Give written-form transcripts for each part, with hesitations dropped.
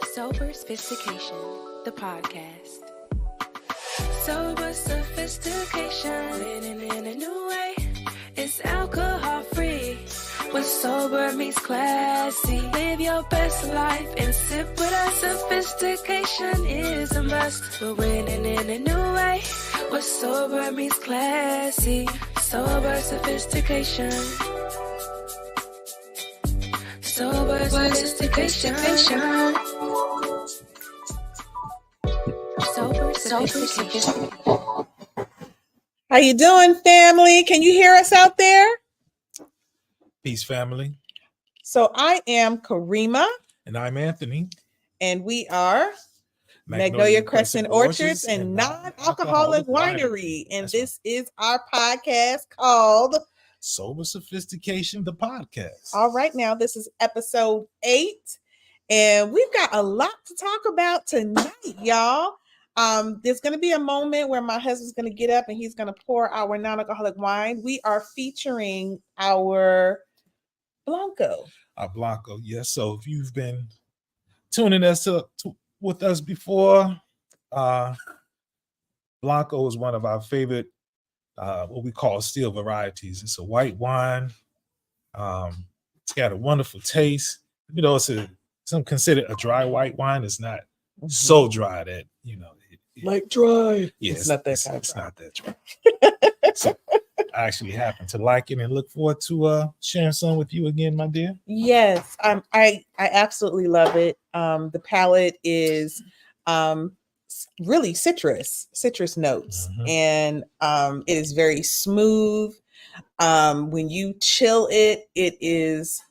Sober Sophistication, the podcast. Sober Sophistication, living in a new way. It's alcohol free, where sober meets classy. Live your best life and sip with us. Sophistication is a must. We're winning in a new way, where sober meets classy. Sober Sophistication. Sober Sophistication. Sober Sophistication. How you doing, family? Can you hear us out there? Peace, family. So I am Karima. And I'm Anthony. And we are Magnolia Crescent Orchards and Non-Alcoholic Winery. And this is our podcast called Sober Sophistication, the podcast. All right, now this is episode 8. And we've got a lot to talk about tonight, y'all. There's going to be a moment where my husband's going to get up and he's going to pour our non-alcoholic wine. We are featuring our Blanco. Our Blanco, yes. So if you've been tuning us with us before, Blanco is one of our favorite, what we call steel varieties. It's a white wine. It's got a wonderful taste. You know, some consider a dry white wine. It's not so dry that, you know, like dry. Yeah, it's not that kind of it's dry. not that dry. So I actually happen to like it and look forward to sharing some with you again, my dear. Yes, I absolutely love it. The palate is really citrus notes, and it is very smooth. When you chill it, it is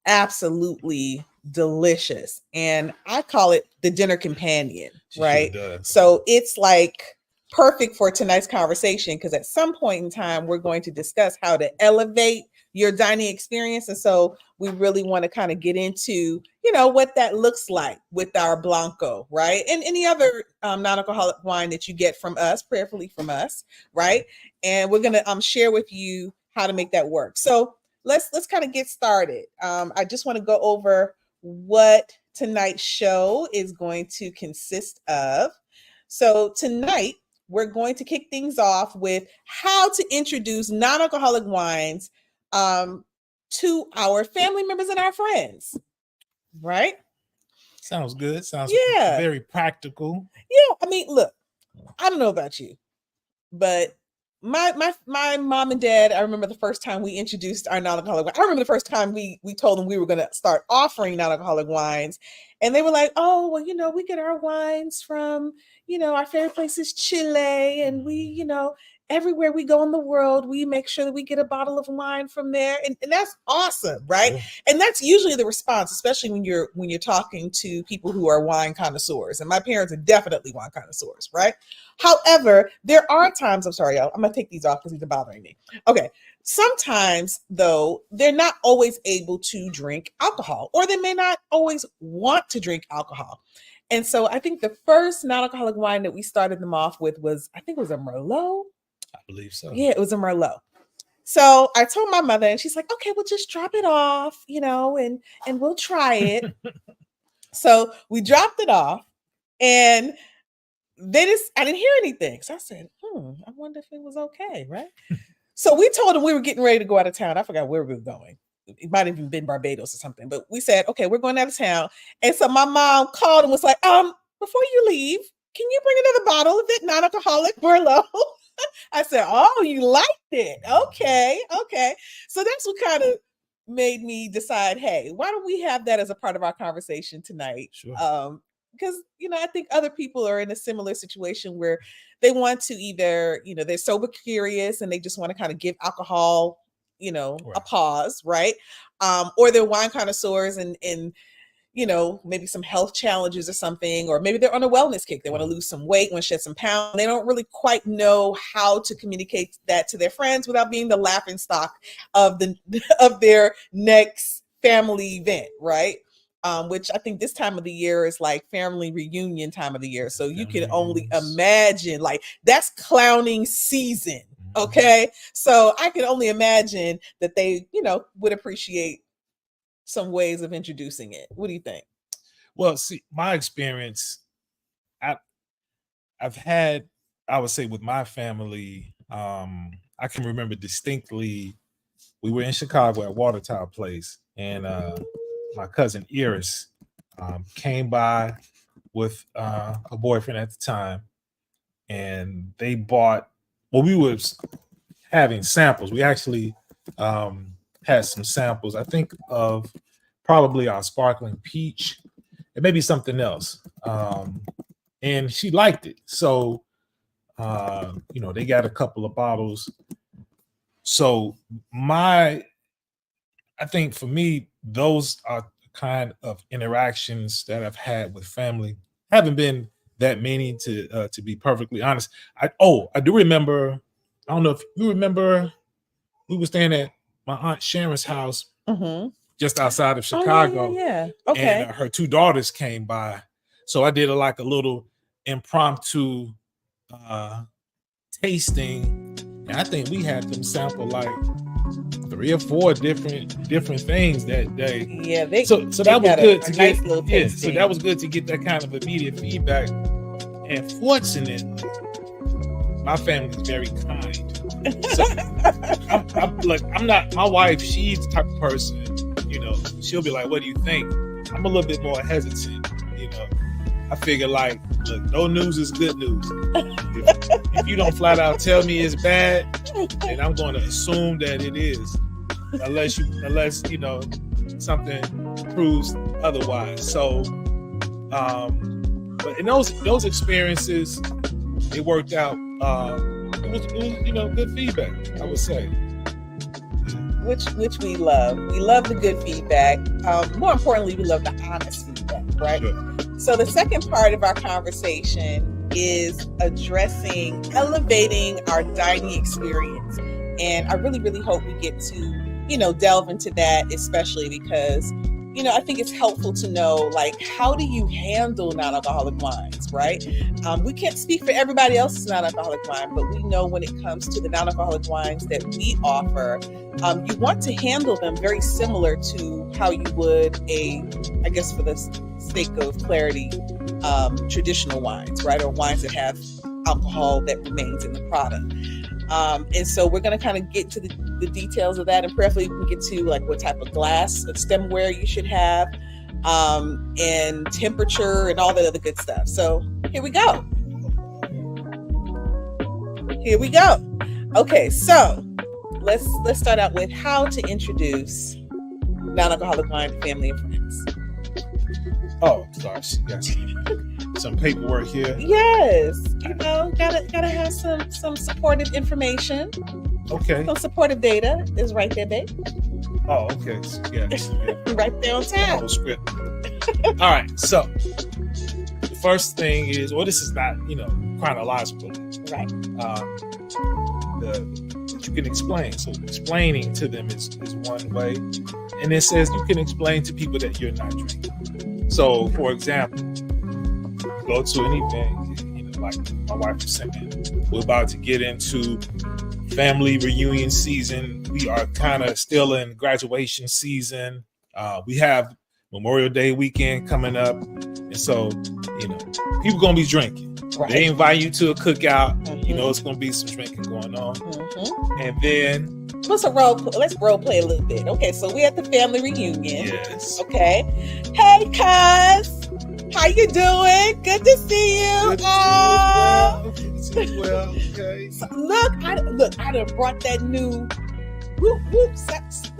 absolutely delicious, and I call it the dinner companion. Right? Sure, so it's like perfect for tonight's conversation, because at some point in time we're going to discuss how to elevate your dining experience, and so we really want to kind of get into, you know, what that looks like with our Blanco, right? And any other non-alcoholic wine that you get from us, prayerfully from us, right? And we're gonna share with you how to make that work. So let's kind of get started. I just want to go over what tonight's show is going to consist of. So tonight we're going to kick things off with how to introduce non-alcoholic wines to our family members and our friends. Right? Sounds good. Sounds very practical. Yeah, I mean, look, I don't know about you, but my mom and dad, I remember the first time we introduced our non-alcoholic wine. I remember the first time we told them we were going to start offering non-alcoholic wines, and they were like, oh, well, you know, we get our wines from, you know, our favorite place is Chile, and we, you know, everywhere we go in the world, we make sure that we get a bottle of wine from there. And that's awesome, right? Yeah. And that's usually the response, especially when you're talking to people who are wine connoisseurs. And my parents are definitely wine connoisseurs, right? However, there are times, I'm sorry, y'all, I'm going to take these off because these are bothering me. Okay. Sometimes, though, they're not always able to drink alcohol, or they may not always want to drink alcohol. And so I think the first non-alcoholic wine that we started them off with was, I think it was a Merlot. I believe so. Yeah, it was a Merlot. So I told my mother, and she's like, okay, we'll just drop it off, you know, and we'll try it. So we dropped it off, and I didn't hear anything. So I said, I wonder if it was okay, right? So we told them we were getting ready to go out of town. I forgot where we were going. It might have even been Barbados or something, but we said, okay, we're going out of town. And so my mom called and was like, before you leave, can you bring another bottle of that non-alcoholic Merlot? I said, oh, you liked it. Okay. So that's what kind of made me decide, hey, why don't we have that as a part of our conversation tonight? Sure. Because, you know, I think other people are in a similar situation where they want to either, you know, they're sober curious and they just want to kind of give alcohol, you know, a pause, right? Or they're wine connoisseurs and you know, maybe some health challenges or something, or maybe they're on a wellness kick. They want to lose some weight, want to shed some pounds. They don't really quite know how to communicate that to their friends without being the laughing stock of their next family event, right? Which I think this time of the year is like family reunion time of the year. So you can only imagine, like, that's clowning season. Okay. So I can only imagine that they, you know, would appreciate some ways of introducing it. What do you think? Well, see, my experience, I've had, I would say with my family, I can remember distinctly, we were in Chicago at Watertower Place, and my cousin Iris came by with a boyfriend at the time, and they bought, well, we was having samples. We actually had some samples, I think, of probably our sparkling peach and maybe something else. And she liked it. So, they got a couple of bottles. So I think for me, those are the kind of interactions that I've had with family. Haven't been that many, to be perfectly honest. I do remember, I don't know if you remember, we were staying at my Aunt Sharon's house just outside of Chicago. Yeah. Okay. And her two daughters came by. So I did a little impromptu tasting. And I think we had them sample like 3 or 4 different things that day. Yeah, so that was good to nice get. So that was good to get that kind of immediate feedback. And fortunately, my family is very kind. So I'm not, my wife, she's the type of person, she'll be like, what do you think? I'm a little bit more hesitant, I figure look, no news is good news. If you don't flat out tell me it's bad, then I'm going to assume that it is, unless something proves otherwise. So, but in those experiences, it worked out. It was good feedback, I would say. Which we love. We love the good feedback. More importantly, we love the honest feedback, right? Sure. So the second part of our conversation is elevating our dining experience. And I really, really hope we get to, delve into that, especially because, I think it's helpful to know, how do you handle non-alcoholic wines, right? We can't speak for everybody else's non-alcoholic wine, but we know when it comes to the non-alcoholic wines that we offer, you want to handle them very similar to how you would I guess for the sake of clarity, traditional wines, right? Or wines that have alcohol that remains in the product. And so we're going to kind of get to the details of that, and prayerfully we can get to what type of glass of stemware you should have, and temperature and all that other good stuff. So here we go. Okay, so let's start out with how to introduce non-alcoholic wine to family and friends. Oh gosh, yes. Some paperwork here. Yes, gotta have some supportive information. Okay. Some supportive data is right there, babe. Oh, okay. Yes. Right there on top. The script. All right. So the first thing is, this is not chronological, right? You can explain. So explaining to them is one way, and it says you can explain to people that you're not drinking. So, for example, go to an event, like my wife was saying, we're about to get into family reunion season. We are kind of still in graduation season. We have Memorial Day weekend coming up. And so, people going to be drinking. Right. They invite you to a cookout. Mm-hmm. It's going to be some drinking going on. Mm-hmm. And then let's role play a little bit. Okay, so we're at the family reunion. Yes. Okay. Hey, cuz. How you doing? Good to see you. Good to see you well. Okay. So look, I done brought that new what do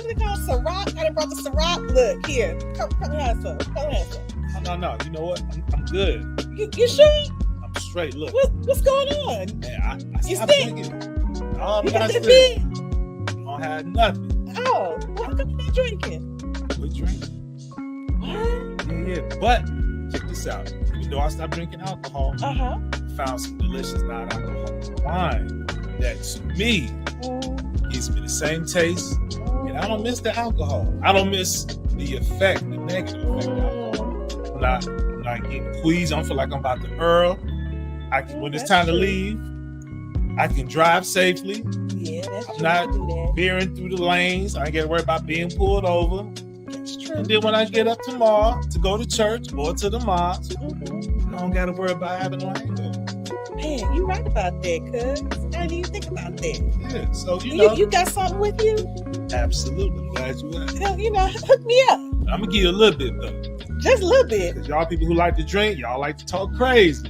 they call it? Ciroc? I done brought the Ciroc. Look, here. Come have some. No. You know what? I'm good. You sure? I'm straight. Look. What's going on? Man, I you stopped stink. drinking. No, I'm you not got sick. I don't have nothing. Oh, well, how come you not drinking? Quit drinking. What? Yeah, but check this out. Even though I stopped drinking alcohol, found some delicious non-alcoholic wine that to me gives me the same taste, and I don't miss the alcohol. I don't miss the effect, the negative effect of alcohol. I'm not getting queasy. I don't feel like I'm about to Earl. When it's time to leave, I can drive safely. Yeah, that's I'm not veering through the lanes. I ain't got to worry about being pulled over. That's true. And then when I get up tomorrow to go to church or to the mosque, I don't got to worry about having no hangover. Man, you right about that, cuz. How do you think about that? Yeah, so you got something with you? Absolutely. Glad you asked. Hook me up. I'm gonna give you a little bit though. Just a little bit. Because y'all people who like to drink, y'all like to talk crazy.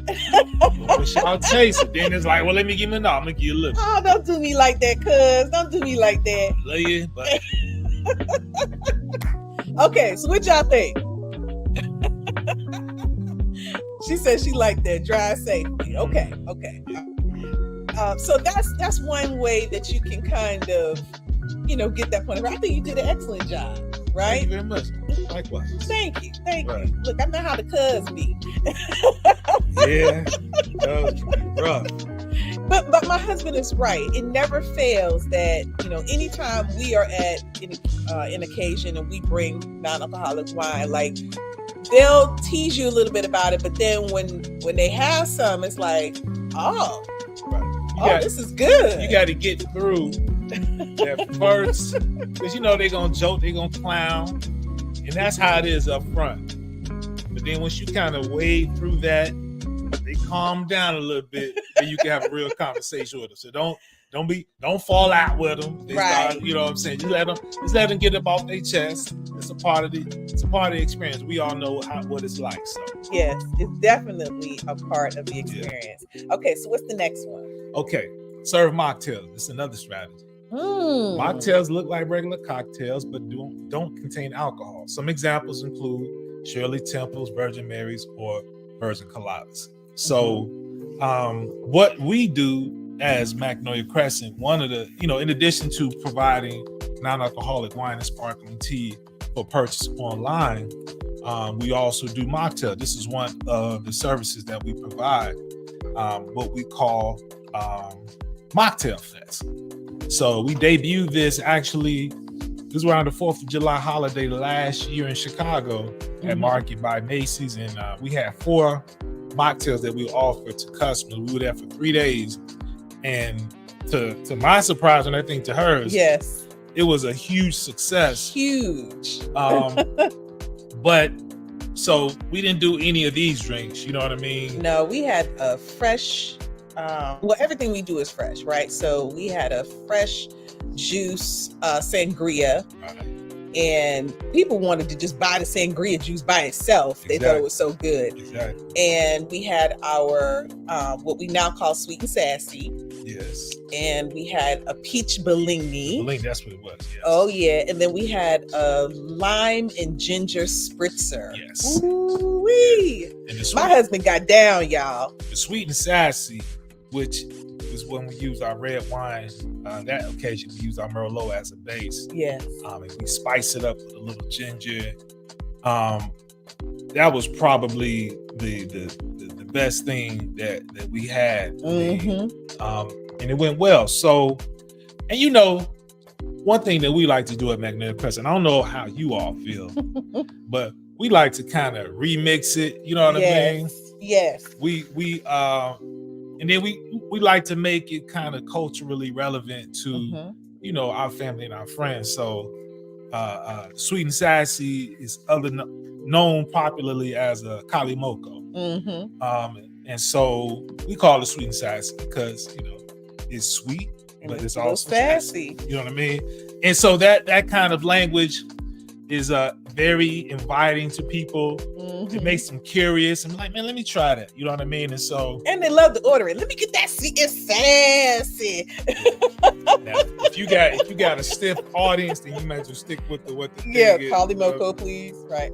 But y'all chase it. Then it's like, well, let me give me no. I'm gonna give you a little bit. Oh, don't do me like that, cuz. Don't do me like that. Love you, but Okay, so what y'all think? She said she liked that dry safely. Okay. So that's one way that you can kind of, get that point. I think you did an excellent job, right? Thank you very much. Likewise. Thank you. Right. Look, I know how the cuz be. Yeah, that was rough. But my husband is right. It never fails that, anytime we are at an occasion and we bring non-alcoholic wine, like they'll tease you a little bit about it, but then when they have some, it's like, this is good. You got to get through that first, because they're gonna joke, they're gonna clown, and that's how it is up front. But then once you kind of wade through that, they calm down a little bit, and you can have a real conversation with them. So don't fall out with them. They start, you know what I'm saying? Just let them get up off their chest. It's a part of the experience. We all know what it's like. So yes, it's definitely a part of the experience. Yeah. Okay, so what's the next one? Okay, serve mocktails. It's another strategy. Mocktails look like regular cocktails, but don't contain alcohol. Some examples include Shirley Temples, Virgin Marys, or Virgin Coladas. So what we do as Magnolia Crescent, one of the, in addition to providing non-alcoholic wine and sparkling tea for purchase online, we also do mocktail. This is one of the services that we provide, what we call Mocktail Fest. So we debuted this this was around the 4th of July holiday last year in Chicago at Market by Macy's, and we had 4 mocktails that we offered to customers. We were there for 3 days, and to my surprise, and I think to hers, yes, it was a huge success. Huge. But so we didn't do any of these drinks. You know what I mean? No, we had a fresh. Everything we do is fresh, right? So we had a fresh juice sangria, and people wanted to just buy the sangria juice by itself. They thought it was so good. Exactly. And we had our what we now call sweet and sassy. Yes. And we had a peach Bellini. Bellini, that's what it was. Yes. Oh yeah, and then we had a lime and ginger spritzer. Yes. Ooh-wee. And my husband got down, y'all. The sweet and sassy, which is when we use our red wine. That occasion, we use our Merlot as a base. Yes. And we spice it up with a little ginger. That was probably the best thing that we had. And it went well. So, and one thing that we like to do at Magnolia Crescent, I don't know how you all feel, but we like to kind of remix it. You know what I mean? Yes. And then we like to make it kind of culturally relevant to, our family and our friends. So Sweet and Sassy is known popularly as a Kalimoko. And so we call it Sweet and Sassy because, it's sweet, but it's also sassy. You know what I mean? And so that kind of language is very inviting to people. It makes them curious. I'm like, man, let me try that. You know what I mean? And they love to order it. Let me get that sweet and sassy. Now, if you got a stiff audience, then you might as well stick with what the thing is. Kalimoko, please. Right.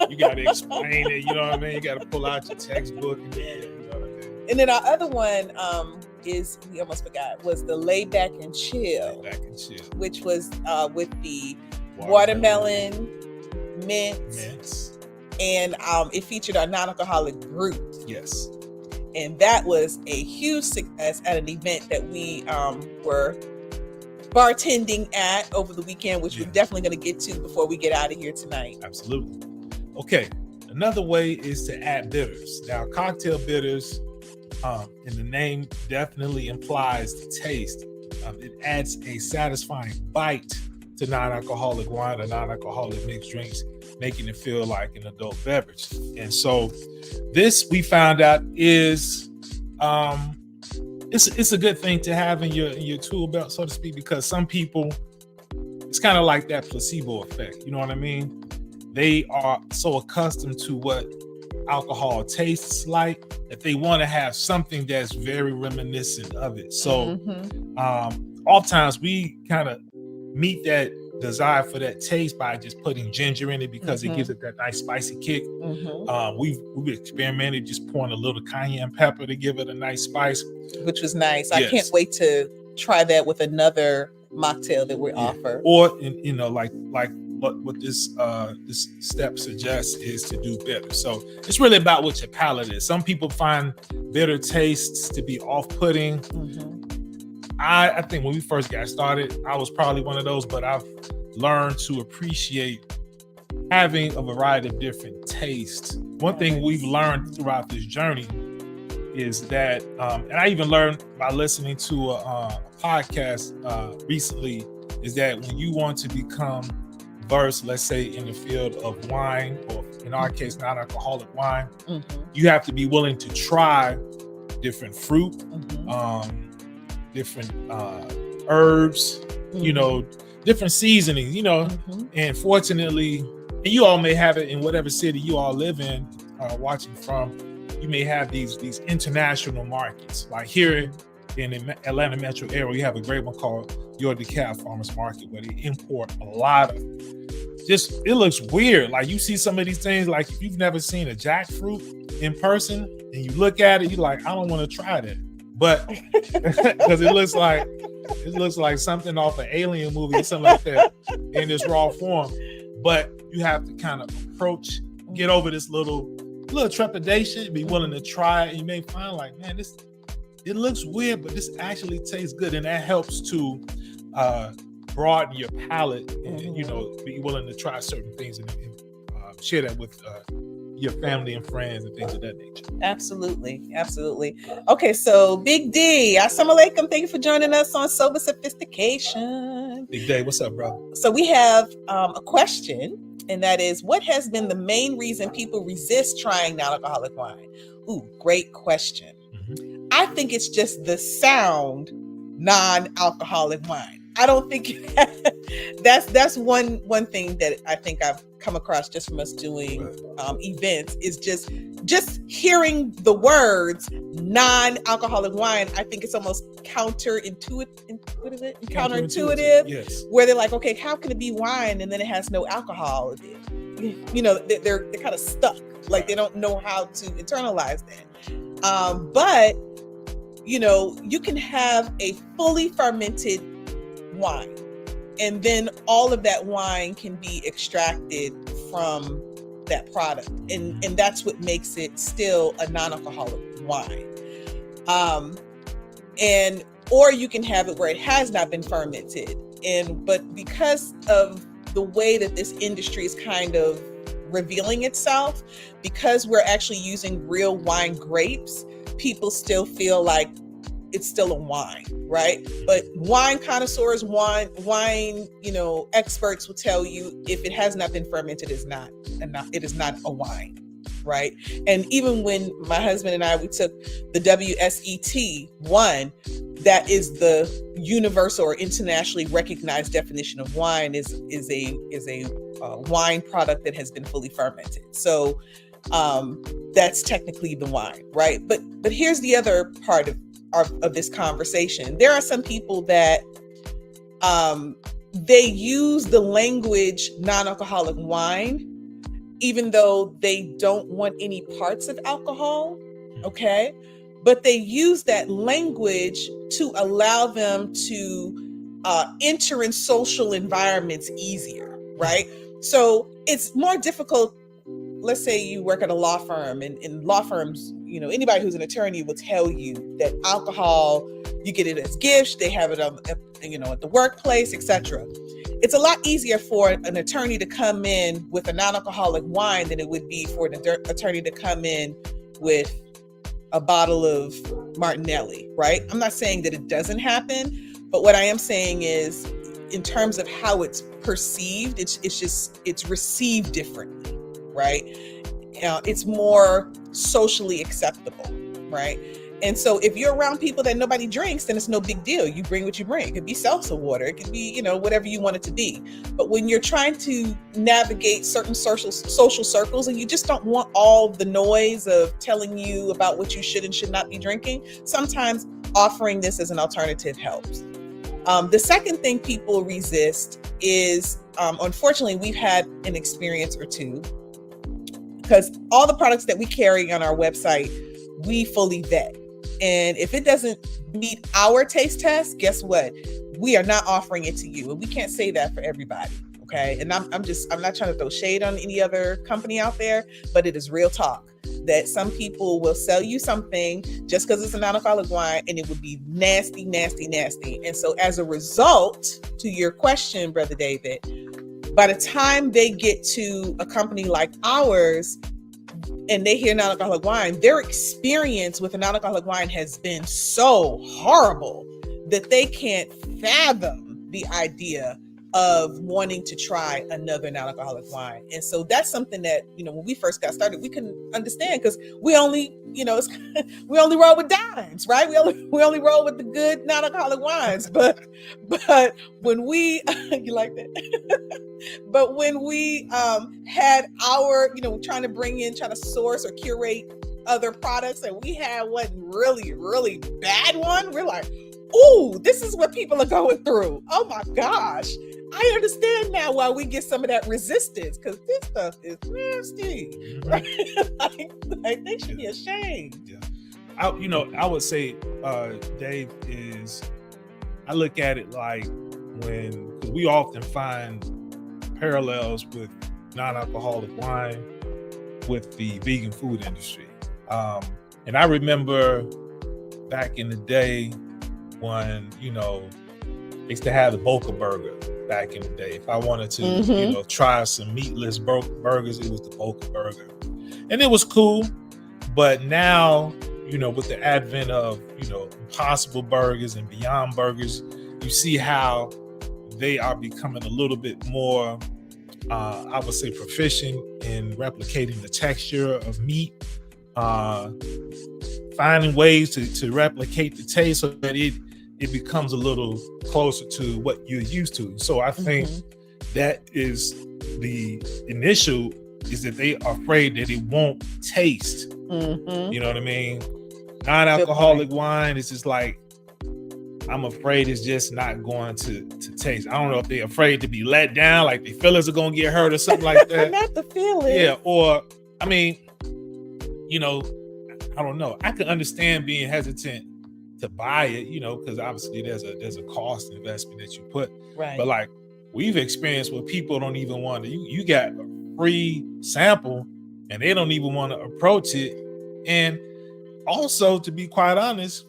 You got to explain it. You know what I mean? You got to pull out your textbook. You know what I mean? And then our other one we almost forgot, was the Lay Back and Chill. Which was with the watermelon mints. And it featured our non-alcoholic brute. Yes. And that was a huge success at an event that we were bartending at over the weekend, which we're definitely going to get to before we get out of here tonight. Absolutely. Okay. Another way is to add bitters. Now, cocktail bitters, and the name definitely implies the taste. It adds a satisfying bite to non-alcoholic wine or non-alcoholic mixed drinks, making it feel like an adult beverage. And so this, we found out, is it's a good thing to have in your tool belt, so to speak, because some people, it's kind of like that placebo effect. You know what I mean? They are so accustomed to what alcohol tastes like that they want to have something that's very reminiscent of it. So oftentimes we kind of meet that desire for that taste by just putting ginger in it because it gives it that nice spicy kick. We've experimented just pouring a little cayenne pepper to give it a nice spice, which was nice. Yes. I can't wait to try that with another mocktail that we offer. Or like what this step suggests is to do bitter. So it's really about what your palate is. Some people find bitter tastes to be off-putting. I think when we first got started, I was probably one of those, but I've learned to appreciate having a variety of different tastes. One thing we've learned throughout this journey is that, and I even learned by listening to a podcast recently, is that when you want to become versed, let's say in the field of wine, or in our case, non-alcoholic wine, you have to be willing to try different fruit, different herbs, different seasonings, and fortunately, and you all may have it in whatever city you all live in, watching from, you may have these international markets. Like here in the Atlanta metro area, you have a great one called Your DeKalb Farmers Market, where they import a lot of, it looks weird. Like you see some of these things, like if you've never seen a jackfruit in person and you look at it, you're like, I don't want to try that. But because it looks like something off an alien movie or something like that in this raw form. But you have to kind of get over this little trepidation, be willing to try it. And you may find like, man, it looks weird, but this actually tastes good. And that helps to broaden your palate and, be willing to try certain things and share that with your family and friends and things of that nature. Absolutely. Okay, so Big D, assalamu alaikum. Thank you for joining us on Sober Sophistication. Big D, what's up, bro? So we have a question, and that is, what has been the main reason people resist trying non-alcoholic wine? Ooh, great question. I think it's just the sound non-alcoholic wine. I don't think that's one thing that I think I've come across just from us doing events, is just hearing the words non-alcoholic wine. I think it's almost counterintuitive. Yes. Where they're like, okay, how can it be wine and then it has no alcohol in it? They're kind of stuck, like they don't know how to internalize that. But you can have a fully fermented wine, and then all of that wine can be extracted from that product, and that's what makes it still a non-alcoholic wine. Or you can have it where it has not been fermented, but because of the way that this industry is kind of revealing itself, because we're actually using real wine grapes, people still feel like it's still a wine, right? But wine connoisseurs, wine, experts will tell you if it has not been fermented, it is not a wine, right? And even when my husband and I, we took the WSET 1, that is the universal or internationally recognized definition of wine, is a wine product that has been fully fermented. So that's technically the wine, right? But here's the other part of this conversation. There are some people that they use the language non-alcoholic wine even though they don't want any parts of alcohol, okay? But they use that language to allow them to enter in social environments easier, right? So it's more difficult. Let's say you work at a law firm, and in law firms, anybody who's an attorney will tell you that alcohol, you get it as gifts, they have it at the workplace, etc. It's a lot easier for an attorney to come in with a non-alcoholic wine than it would be for an attorney to come in with a bottle of Martinelli, right? I'm not saying that it doesn't happen, but what I am saying is in terms of how it's perceived, it's received differently, right? It's more socially acceptable, right? And so if you're around people that nobody drinks, then it's no big deal. You bring what you bring. It could be salsa water. It could be, whatever you want it to be. But when you're trying to navigate certain social circles and you just don't want all the noise of telling you about what you should and should not be drinking, sometimes offering this as an alternative helps. The second thing people resist is, unfortunately, we've had an experience or two, because all the products that we carry on our website, we fully vet. And if it doesn't meet our taste test, guess what? We are not offering it to you. And we can't say that for everybody. Okay. And I'm not trying to throw shade on any other company out there, but it is real talk that some people will sell you something just because it's a non-alcoholic wine and it would be nasty, nasty, nasty. And so as a result, to your question, Brother David, by the time they get to a company like ours, and they hear non-alcoholic wine, their experience with a non-alcoholic wine has been so horrible that they can't fathom the idea of wanting to try another non-alcoholic wine. And so that's something that, when we first got started, we couldn't understand, because we only, we only roll with dimes, right? We only roll with the good non-alcoholic wines. But when we, you like that? But when we had our, trying to source or curate other products, and we had one really, really bad one, we're like, ooh, this is what people are going through. Oh my gosh. I understand now why we get some of that resistance, because this stuff is nasty. Right? like they should be ashamed. Yeah. I would say, Dave, I look at it like because we often find parallels with non-alcoholic wine with the vegan food industry. And I remember back in the day when, they used to have the Boca burger back in the day. If I wanted to, try some meatless burgers, it was the Boca burger. And it was cool. But now, with the advent of, Impossible Burgers and Beyond Burgers, you see how they are becoming a little bit more, I would say, proficient in replicating the texture of meat, finding ways to replicate the taste so that it becomes a little closer to what you're used to. So I think that is the initial, is that they are afraid that it won't taste. You know what I mean? Non-alcoholic wine is just like, I'm afraid it's just not going to taste. I don't know if they're afraid to be let down, like their feelings are going to get hurt or something like that. Not the feelings. Yeah, or, I don't know. I can understand being hesitant to buy it, because obviously there's a cost investment that you put. Right. But like we've experienced where people don't even want to, you got a free sample and they don't even want to approach it. And also, to be quite honest,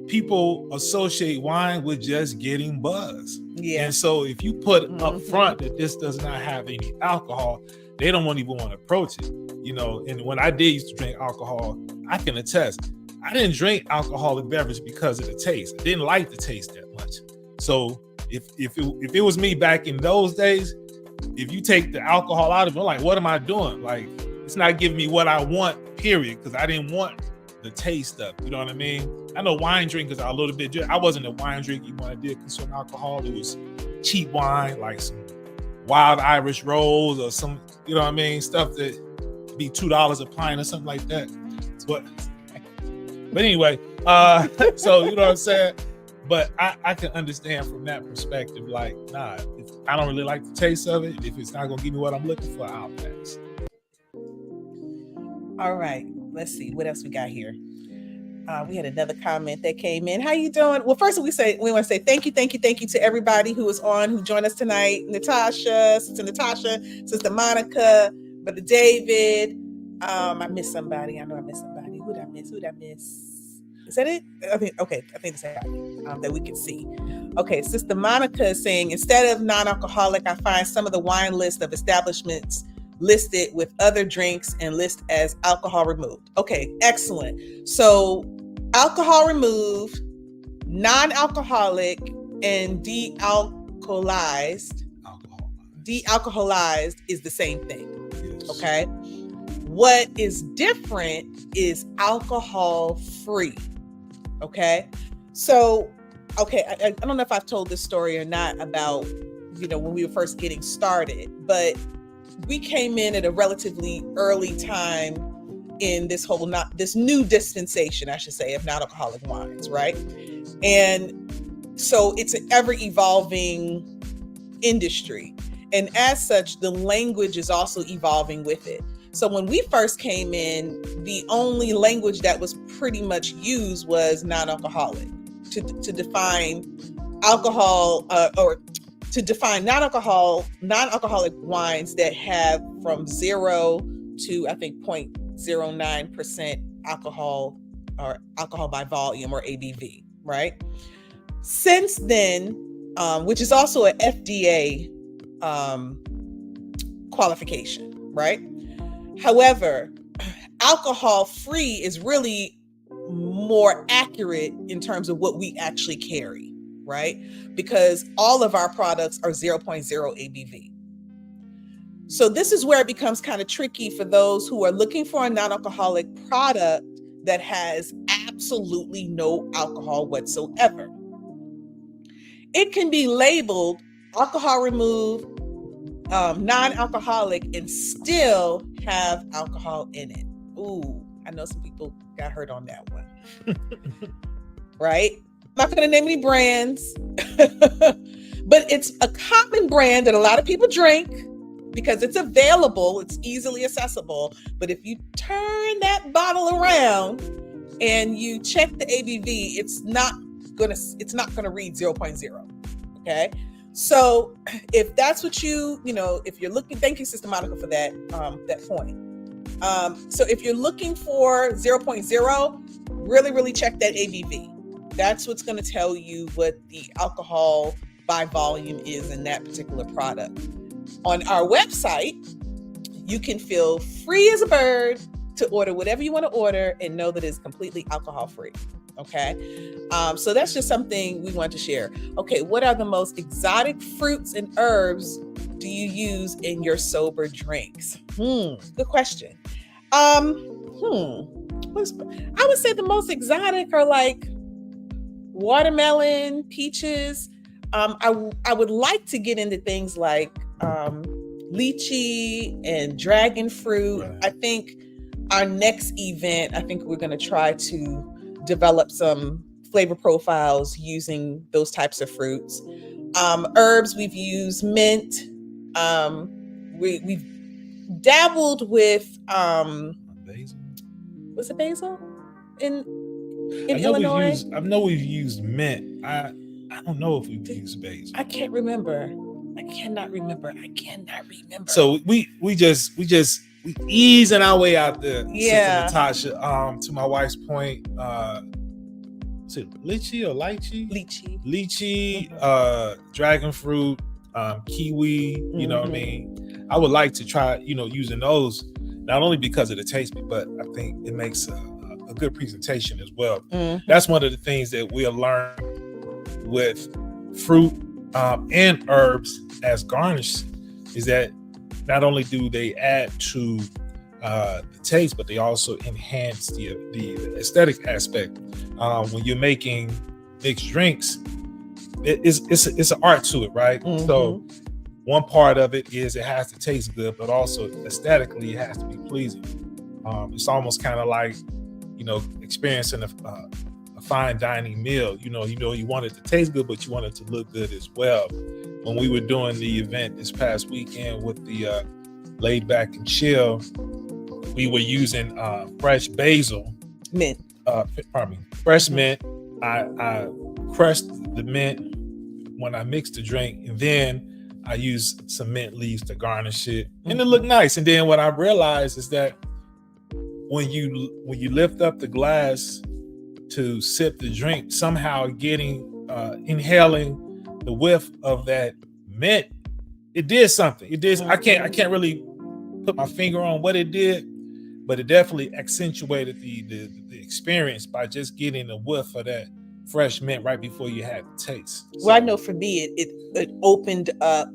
people associate wine with just getting buzz. Yeah. And so if you put up front that this does not have any alcohol, they don't even want to approach it. And when I did used to drink alcohol, I can attest, I didn't drink alcoholic beverage because of the taste. I didn't like the taste that much. So if it was me back in those days, if you take the alcohol out of it, I'm like, what am I doing? Like, it's not giving me what I want, period, because I didn't want the taste of it. You know what I mean? I know wine drinkers are a little bit, I wasn't a wine drinker when I did consume alcohol. It was cheap wine, like some wild Irish rolls or some, you know what I mean? Stuff that be $2 a pint or something like that. But anyway, so you know what I'm saying? But I can understand from that perspective, like, nah, if I don't really like the taste of it. If it's not going to give me what I'm looking for, I'll pass. All right, let's see. What else we got here? We had another comment that came in. How you doing? Well, first we want to say thank you to everybody who was on, who joined us tonight. Sister Monica, Brother David. I missed somebody. I know I missed somebody. Who did I miss? Is that it? I think it's that we can see. Okay, Sister Monica is saying, instead of non-alcoholic, I find some of the wine list of establishments listed with other drinks and list as alcohol removed. Okay, excellent. So alcohol removed, non-alcoholic, and de-alcoholized. de-alcoholized is the same thing. Yes. Okay. What is different is alcohol free. Okay. So, okay, I don't know if I've told this story or not about, when we were first getting started, but we came in at a relatively early time in this new dispensation, I should say, of non-alcoholic wines, right? And so it's an ever evolving industry. And as such, the language is also evolving with it. So when we first came in, the only language that was pretty much used was non-alcoholic to define alcohol, or to define non-alcoholic wines that have from 0 to, I think, 0.09% alcohol, or alcohol by volume, or ABV, right? Since then, which is also an FDA qualification, right? However, alcohol free is really more accurate in terms of what we actually carry, right? Because all of our products are 0.0 ABV. So this is where it becomes kind of tricky for those who are looking for a non-alcoholic product that has absolutely no alcohol whatsoever. It can be labeled alcohol removed, non-alcoholic, and still have alcohol in it. Ooh, I know some people got hurt on that one. Right? I'm not going to name any brands, but it's a common brand that a lot of people drink because it's available, it's easily accessible. But if you turn that bottle around and you check the ABV, it's not going to read 0.0. Okay? So if that's what if you're looking, thank you, Sister Monica, for that point. So if you're looking for 0.0, really, really check that ABV. That's what's going to tell you what the alcohol by volume is in that particular product. On our website, you can feel free as a bird to order whatever you want to order and know that it's completely alcohol free. Okay. So that's just something we want to share. Okay. What are the most exotic fruits and herbs do you use in your sober drinks? Good question. I would say the most exotic are like watermelon, peaches. I would like to get into things like lychee and dragon fruit. Right. I think our next event, we're going to try to develop some flavor profiles using those types of fruits. Herbs, we've used mint. We've dabbled with Basil. was it basil in I know Illinois? I know we've used mint. I don't know if we've used basil. I can't remember. I cannot remember. So we easing our way out there. Yeah. Sister Natasha. To my wife's point, is it lychee or lychee? Lychee, dragon fruit, kiwi. You know what I mean? I would like to try, using those, not only because of the taste, but I think it makes a good presentation as well. That's one of the things that we'll learn with fruit and herbs as garnish, is that not only do they add to the taste, but they also enhance the aesthetic aspect. When you're making mixed drinks, it's an art to it, right? So one part of it is it has to taste good, but also aesthetically it has to be pleasing. It's almost kind of like, experiencing a fine dining meal. You want it to taste good, but you want it to look good as well. When we were doing the event this past weekend with the Laid Back and Chill, we were using fresh basil. Mint. Fresh mint. I crushed the mint when I mixed the drink, and then I used some mint leaves to garnish it, and it looked nice. And then what I realized is that when you lift up the glass to sip the drink, somehow inhaling the whiff of that mint, it did something. It did. I can't really put my finger on what it did, but it definitely accentuated the experience by just getting a whiff of that fresh mint right before you have the taste. Well, I know for me, it opened up.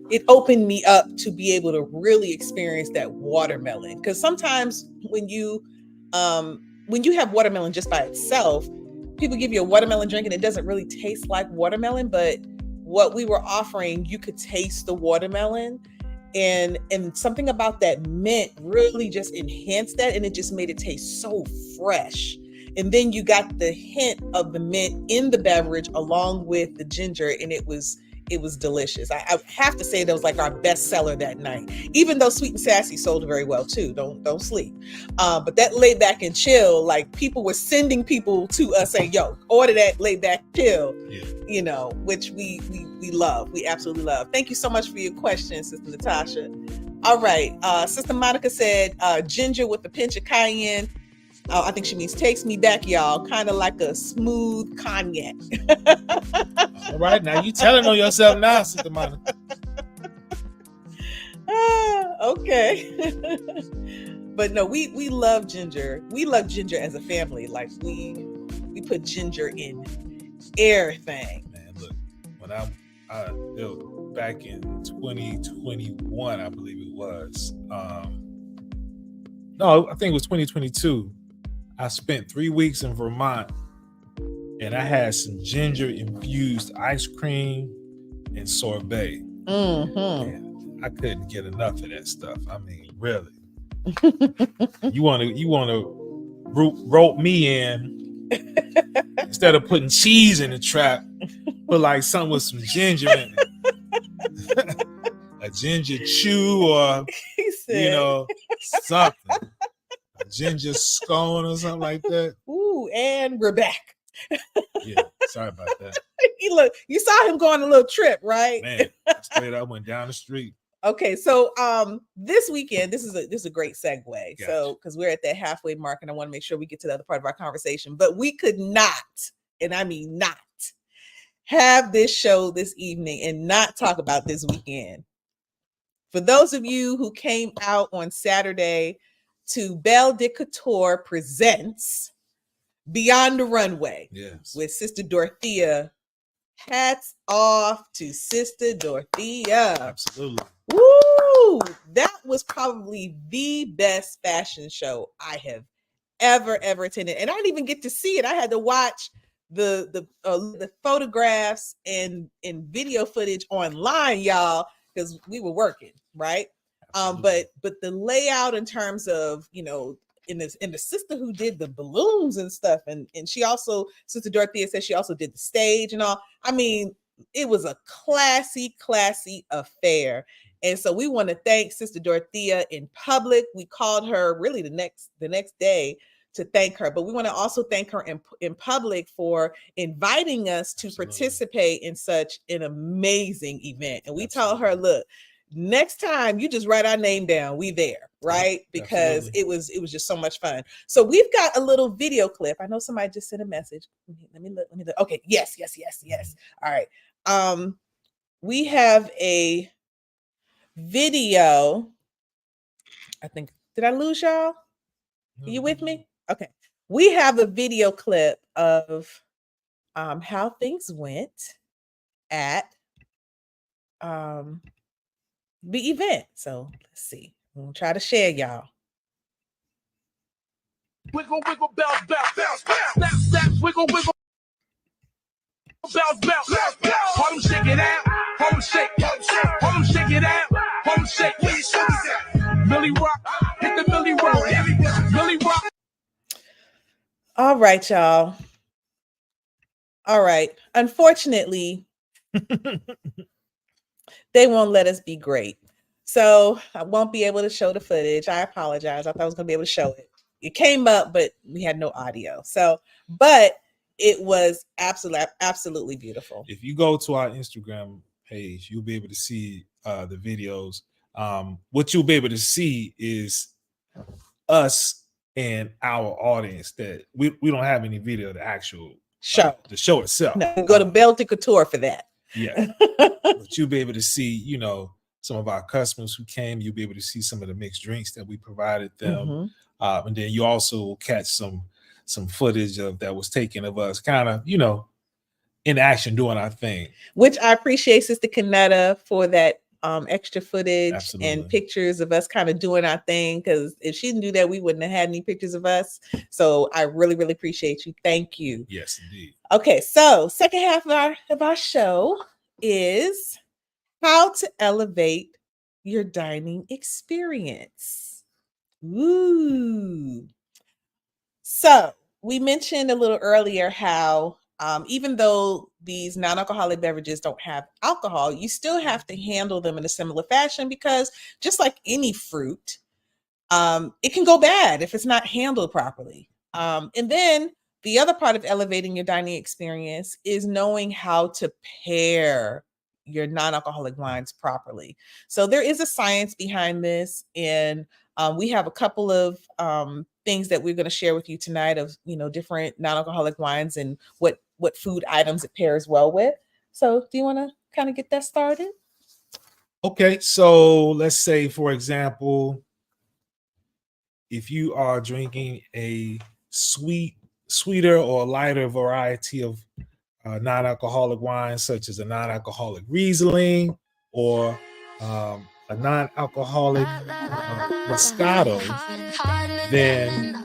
It opened me up to be able to really experience that watermelon. Because sometimes when you have watermelon just by itself, people give you a watermelon drink and it doesn't really taste like watermelon. But what we were offering, you could taste the watermelon, and something about that mint really just enhanced that, and it just made it taste so fresh. And then you got the hint of the mint in the beverage along with the ginger, and it was delicious. I have to say that was like our best seller that night, even though Sweet and Sassy sold very well too. Don't sleep. But that laid back and chill, like people were sending people to us saying, yo, order that laid back chill, you know, which we love. We absolutely love. Thank you so much for your question, Sister Natasha. All right. Sister Monica said ginger with a pinch of cayenne. I think she means takes me back, y'all. Kind of like a smooth cognac. All right, now you telling on yourself now, Sister Monica. Okay. But no, we love ginger. We love ginger as a family. Like we put ginger in everything. Man, look, when I back in 2021, I believe it was. No, I think it was 2022. I spent 3 weeks in Vermont, and I had some ginger infused ice cream and sorbet. And I couldn't get enough of that stuff. I mean, really. you want to rope me in instead of putting cheese in the trap, put like something with some ginger in it. A ginger chew or something. A ginger scone or something like that. Ooh, and we're back. Yeah, sorry about that. You saw him go on a little trip, right? Man, straight up went down the street. Okay, so this weekend, this is a great segue. Gotcha. So because we're at that halfway mark, and I want to make sure we get to the other part of our conversation, but we could not, and I mean not, have this show this evening and not talk about this weekend. For those of you who came out on Saturday to Belle de Couture presents Beyond the Runway, yes, with Sister Dorothea. Hats off to Sister Dorothea. Absolutely. Woo! That was probably the best fashion show I have ever attended. And I didn't even get to see it. I had to watch the photographs and video footage online, y'all, because we were working, right? But the layout in terms of, you know, in the sister who did the balloons and stuff, and she also, Sister Dorothea said she also did the stage and all. I mean, it was a classy affair. And so we want to thank Sister Dorothea in public. We called her really the next day to thank her, but we want to also thank her in public for inviting us to participate in such an amazing event. And we told her, look, next time you just write our name down, we there, right? Because it was just so much fun. So we've got a little video clip. I know somebody just sent a message. Let me look. Okay, yes. All right. We have a video. I think, did I lose y'all? Are you with me? Okay. We have a video clip of how things went at the event. So let's see. I'm gonna try to share, y'all. Wiggle, wiggle, bounce, bounce, bounce, bounce, snap, wiggle, wiggle, bounce, bounce, bounce, hold them, shake it out, hold them, shake it out, hold them, shake. Millie Rock, hit the Millie Rock, Millie Rock. All right, y'all. All right. Unfortunately, they won't let us be great. So I won't be able to show the footage. I apologize. I thought I was going to be able to show it. It came up, but we had no audio. So, but it was absolutely beautiful. If you go to our Instagram page, you'll be able to see the videos. What you'll be able to see is us and our audience. That we don't have any video of the actual show, the show itself. No, go to Belle de Couture for that. Yeah. But you'll be able to see, you know, some of our customers who came. You'll be able to see some of the mixed drinks that we provided them. And then you also will catch some some footage of that was taken of us kind of, in action doing our thing. Which I appreciate Sister Kanetta for that extra footage. Absolutely. And pictures of us kind of doing our thing, because if she didn't do that, we wouldn't have had any pictures of us. So I really, really appreciate you. Thank you. Yes, indeed. Okay, so second half of our show is how to elevate your dining experience. Ooh. So we mentioned a little earlier how even though these non-alcoholic beverages don't have alcohol, you still have to handle them in a similar fashion, because just like any fruit, it can go bad if it's not handled properly. And then the other part of elevating your dining experience is knowing how to pair your non-alcoholic wines properly. So there is a science behind this, and we have a couple of things that we're going to share with you tonight of, different non-alcoholic wines and what food items it pairs well with. So do you want to kind of get that started? Okay, so let's say, for example, if you are drinking a sweeter or lighter variety of non-alcoholic wines, such as a non-alcoholic Riesling or a non-alcoholic Moscato, then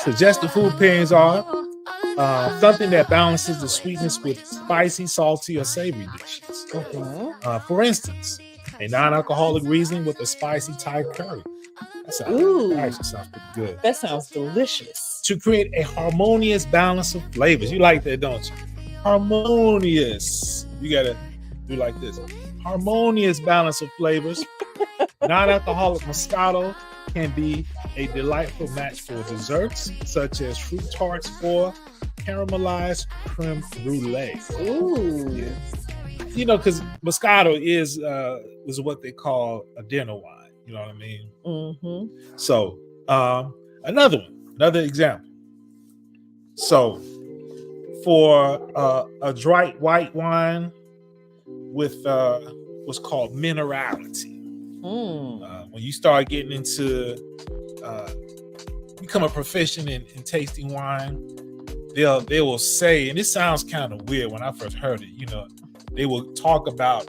suggested food pairings are something that balances the sweetness with spicy, salty, or savory dishes. For instance, a non-alcoholic Riesling with a spicy Thai curry. That actually sounds pretty good. That sounds delicious. To create a harmonious balance of flavors. You like that, don't you? Harmonious. You gotta do like this. Harmonious balance of flavors. Non-alcoholic Moscato can be a delightful match for desserts, such as fruit tarts or caramelized creme brulee. Ooh. Yeah. Because Moscato is what they call a dinner wine. You know what I mean? Mm-hmm. So another example. So for a dry white wine with what's called minerality. When you start getting into become a proficient in tasting wine, they will say, and it sounds kind of weird when I first heard it, they will talk about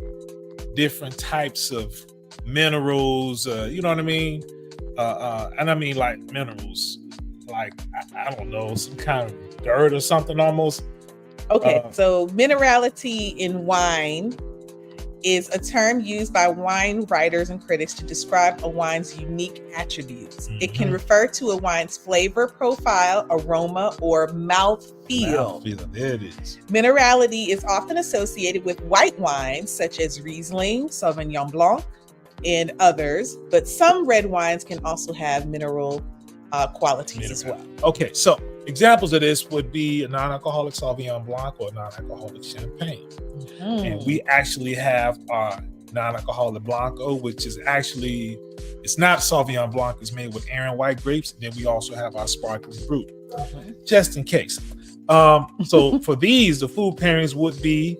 different types of minerals, you know what I mean? And I mean like minerals, like, I don't know, some kind of dirt or something almost. Okay, so minerality in wine is a term used by wine writers and critics to describe a wine's unique attributes. Mm-hmm. It can refer to a wine's flavor profile, aroma, or mouthfeel. There it is. Minerality is often associated with white wines such as Riesling, Sauvignon Blanc, and others, but some red wines can also have mineral qualities as well. Okay, so examples of this would be a non-alcoholic Sauvignon Blanc or a non-alcoholic Champagne. Mm-hmm. And we actually have our non-alcoholic Blanco, which is actually, it's not Sauvignon Blanc, it's made with Aaron white grapes. And then we also have our sparkling brut, just in case. So for these, the food pairings would be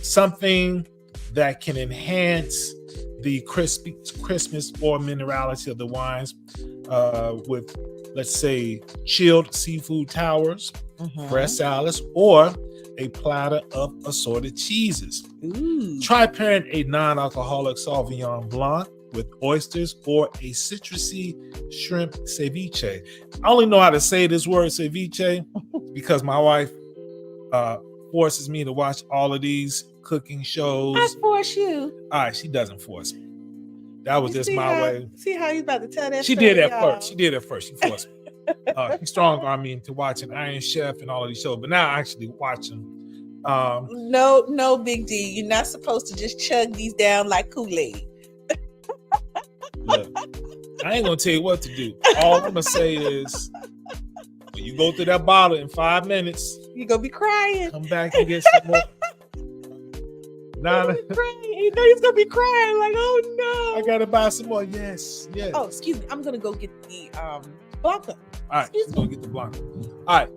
something that can enhance the crispness or minerality of the wines with, let's say, chilled seafood towers, fresh salads, or a platter of assorted cheeses. Ooh. Try pairing a non-alcoholic Sauvignon Blanc with oysters or a citrusy shrimp ceviche. I only know how to say this word ceviche because my wife forces me to watch all of these cooking shows. I force you. All right, she doesn't force me. That was just my way. See how you about to tell that She story, did at y'all. first. She did at first. She forced me. She strong-armed me into watching Iron Chef and all of these shows, but now I actually watch them. No big D. You're not supposed to just chug these down like Kool-Aid. Look, I ain't gonna tell you what to do. All I'm gonna say is, when you go through that bottle in 5 minutes, you're gonna be crying. Come back and get some more. You know he's gonna be crying like, oh no, I gotta buy some more. Yes. Oh, excuse me. I'm gonna go get the Blanco. All right, let's go get the Blanco. All right.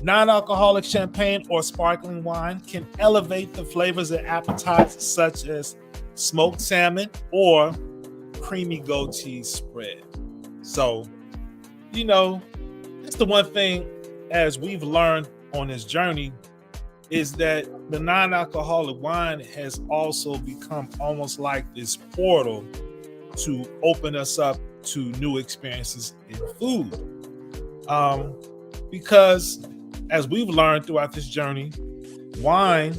Non-alcoholic champagne or sparkling wine can elevate the flavors of appetizers such as smoked salmon or creamy goat cheese spread. So, that's the one thing, as we've learned on this journey, is that the non-alcoholic wine has also become almost like this portal to open us up to new experiences in food. Because as we've learned throughout this journey, wine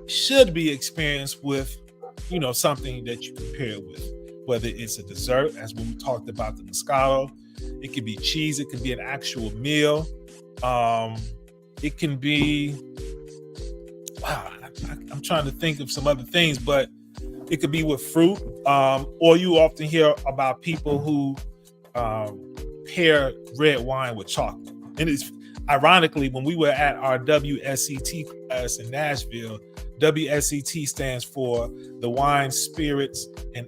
should be experienced with, something that you compare it with, whether it's a dessert, as when we talked about the Moscato, it could be cheese, it could be an actual meal. It can be, I'm trying to think of some other things, but it could be with fruit, or you often hear about people who pair red wine with chocolate. And it's ironically, when we were at our WSET class in Nashville, WSET stands for the Wine, Spirits, and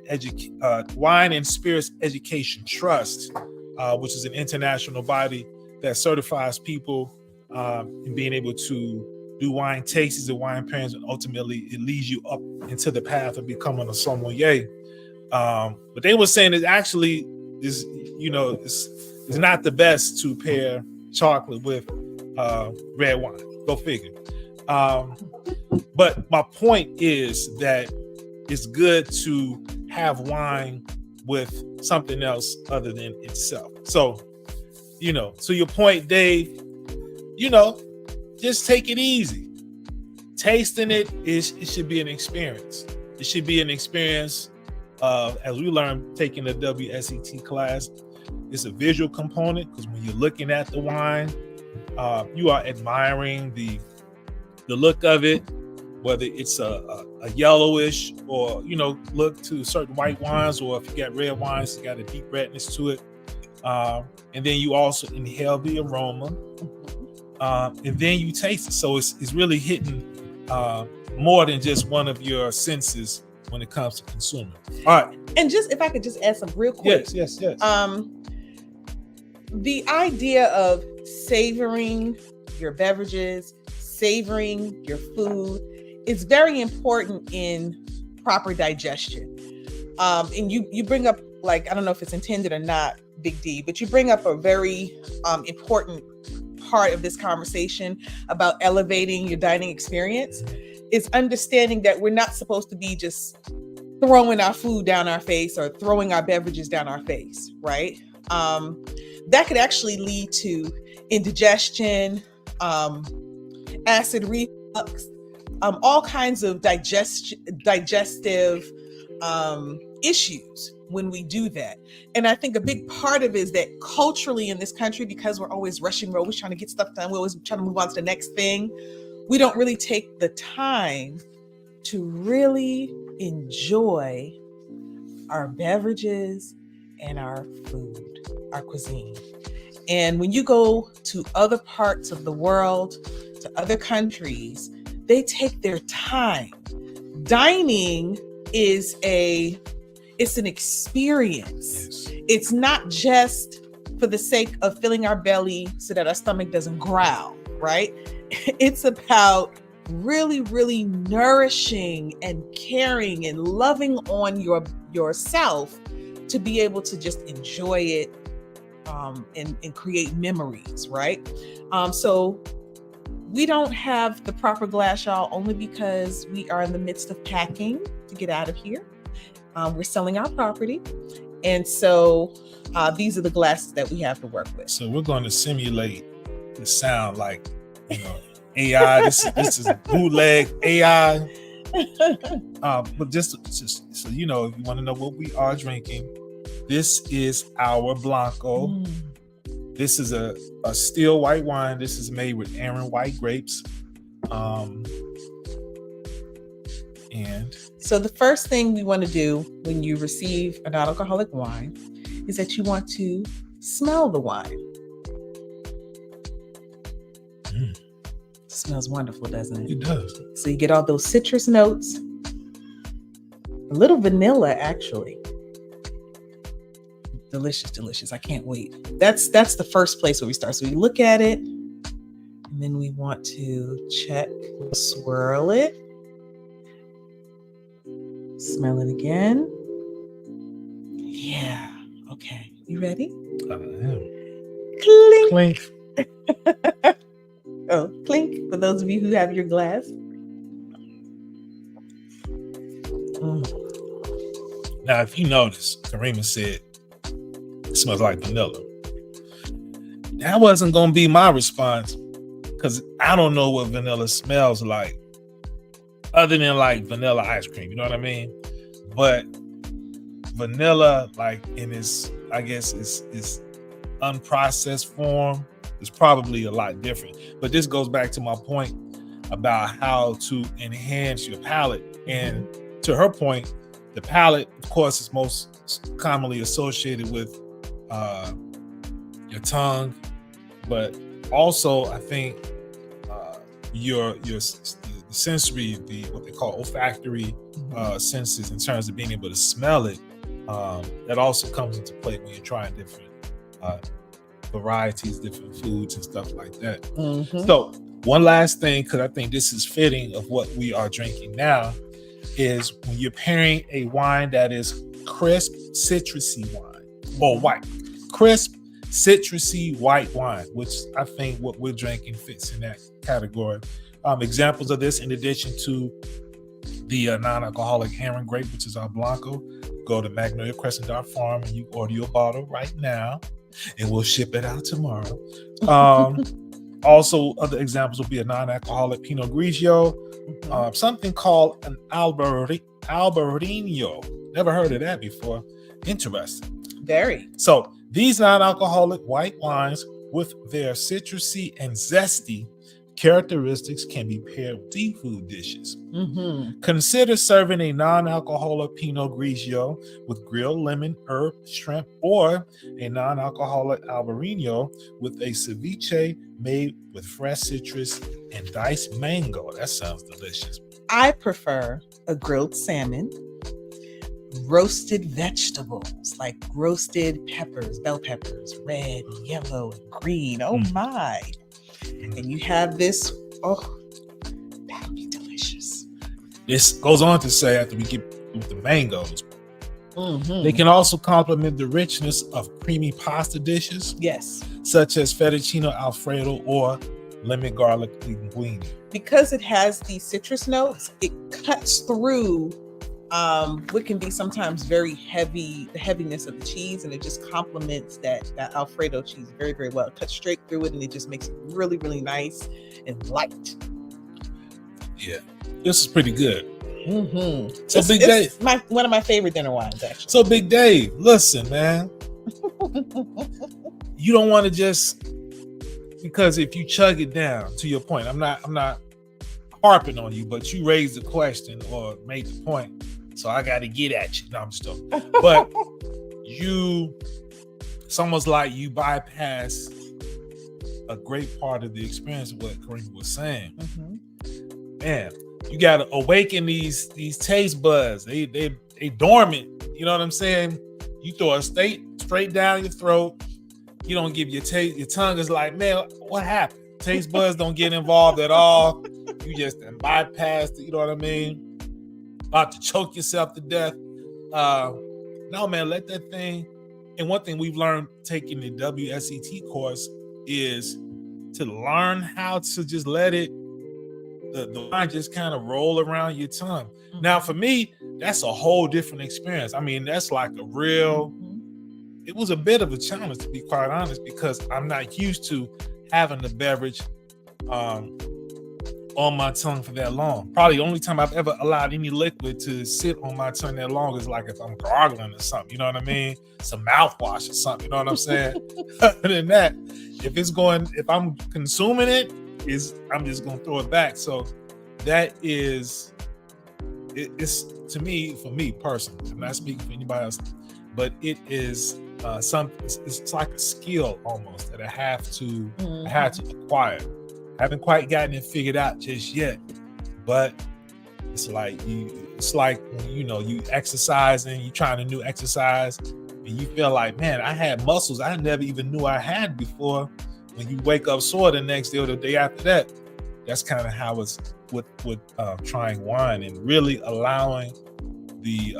Spirits Education Trust, which is an international body that certifies people in being able to do wine tastings and wine pairings, and ultimately it leads you up into the path of becoming a sommelier. But they were saying it actually is, it's not the best to pair chocolate with red wine. Go figure. But my point is that it's good to have wine with something else other than itself. So, so your point, Dave, just take it easy. Tasting it should be an experience. It should be an experience as we learned taking the WSET class. It's a visual component, because when you're looking at the wine, you are admiring the look of it, whether it's a yellowish or, look to certain white wines, or if you got red wines, you got a deep redness to it. And then you also inhale the aroma. And then you taste it. So it's really hitting more than just one of your senses when it comes to consuming. All right. And just, if I could just add some real quick. Yes. The idea of savoring your beverages, savoring your food is very important in proper digestion. And you bring up, like, I don't know if it's intended or not, Big D, but you bring up a very important part of this conversation about elevating your dining experience, is understanding that we're not supposed to be just throwing our food down our face or throwing our beverages down our face, right? That could actually lead to indigestion, acid reflux, all kinds of digestive issues when we do that. And I think a big part of it is that culturally in this country, because we're always rushing, we're always trying to get stuff done, we're always trying to move on to the next thing, we don't really take the time to really enjoy our beverages and our food, our cuisine. And when you go to other parts of the world, to other countries, they take their time. Dining is it's an experience. Yes. It's not just for the sake of filling our belly so that our stomach doesn't growl, right? It's about really, really nourishing and caring and loving on yourself to be able to just enjoy it and create memories, right? So we don't have the proper glass, y'all, only because we are in the midst of packing to get out of here. We're selling our property. And so these are the glasses that we have to work with. So we're going to simulate the sound like, AI. This is bootleg AI. But just so you know, if you want to know what we are drinking, this is our Blanco. This is a still white wine. This is made with Aaron white grapes. And so the first thing we want to do when you receive a non-alcoholic wine is that you want to smell the wine. It smells wonderful, doesn't it? It does. So you get all those citrus notes, a little vanilla, actually. Delicious, delicious. I can't wait. That's the first place where we start. So we look at it, and then we want to check, swirl it, smell it again. Yeah. Okay. You ready? I am. Clink. Clink. Oh, clink. For those of you who have your glass. Now, if you notice, Karima said it smells like vanilla. That wasn't going to be my response because I don't know what vanilla smells like other than like vanilla ice cream. You know what I mean? But vanilla, like in its, I guess, its unprocessed form is probably a lot different. But this goes back to my point about how to enhance your palate. And to her point, the palate, of course, is most commonly associated with your tongue, but also I think your sensory, what they call olfactory senses, in terms of being able to smell it, that also comes into play when you're trying different varieties, different foods and stuff like that. So one last thing, because I think this is fitting of what we are drinking now, is when you're pairing a wine that is crisp, citrusy wine, or white. Crisp, citrusy white wine, which I think what we're drinking fits in that category. Examples of this, in addition to the non-alcoholic herring grape, which is our Blanco, go to Magnolia Crescent Farm and you order your bottle right now, and we'll ship it out tomorrow. Also, other examples will be a non-alcoholic Pinot Grigio, something called an Albarino. Never heard of that before. Interesting. Very. So these non-alcoholic white wines, with their citrusy and zesty characteristics, can be paired with seafood dishes. Consider serving a non-alcoholic Pinot Grigio with grilled lemon, herb, shrimp, or a non-alcoholic Albarino with a ceviche made with fresh citrus and diced mango. That sounds delicious. I prefer a grilled salmon, roasted vegetables like roasted peppers, bell peppers, red, yellow, and green. Oh my. And you have this, that would be delicious. This goes on to say, after we get with the mangoes, they can also complement the richness of creamy pasta dishes. Yes. Such as fettuccine alfredo or lemon garlic linguine. Because it has these citrus notes, it cuts through what can be sometimes very heavy, the heaviness of the cheese, and it just complements that Alfredo cheese very, very well. It cuts straight through it, and it just makes it really, really nice and light. Yeah, this is pretty good. So Big Dave, one of my favorite dinner wines, actually. So Big Dave, listen, man, you don't want to just, because if you chug it down, to your point, I'm not harping on you, but you raised the question or made the point. So I got to get at you. No, I'm just joking. But it's almost like you bypass a great part of the experience of what Karima was saying. Man, you got to awaken these taste buds. They dormant. You know what I'm saying? You throw it straight down your throat. You don't give your taste. Your tongue is like, man, what happened? Taste buds don't get involved at all. You just bypassed it. You know what I mean? About to choke yourself to death. No, man, let that thing. And one thing we've learned taking the WSET course is to learn how to just let it, the wine just kind of roll around your tongue. Now, for me, that's a whole different experience. I mean, that's like a real, it was a bit of a challenge, to be quite honest, because I'm not used to having the beverage on my tongue for that long. Probably the only time I've ever allowed any liquid to sit on my tongue that long is like if I'm gargling or something, you know what I mean? Some mouthwash or something, you know what I'm saying? Other than that, if I'm consuming it, I'm just gonna throw it back. So that is, it's to me, for me personally, I'm not speaking for anybody else, but it is it's like a skill almost that I have to acquire. I haven't quite gotten it figured out just yet, but it's like when you exercising, you trying a new exercise, and you feel like, man, I had muscles I never even knew I had before. When you wake up sore the next day or the day after that, that's kind of how it's with trying wine and really allowing the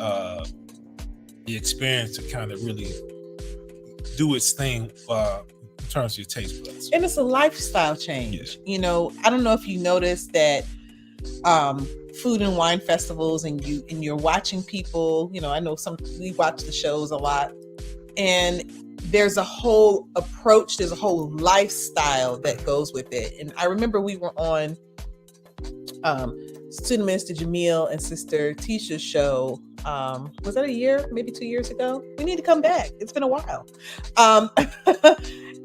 experience to kind of really do its thing turns your taste buds. And it's a lifestyle change. You know, I don't know if you noticed that food and wine festivals, and you're watching people, you know, I know we watch the shows a lot, and there's a whole approach, there's a whole lifestyle that goes with it. And I remember we were on Student Minister Jamil and Sister Tisha's show. Was that a year, maybe 2 years ago? We need to come back. It's been a while.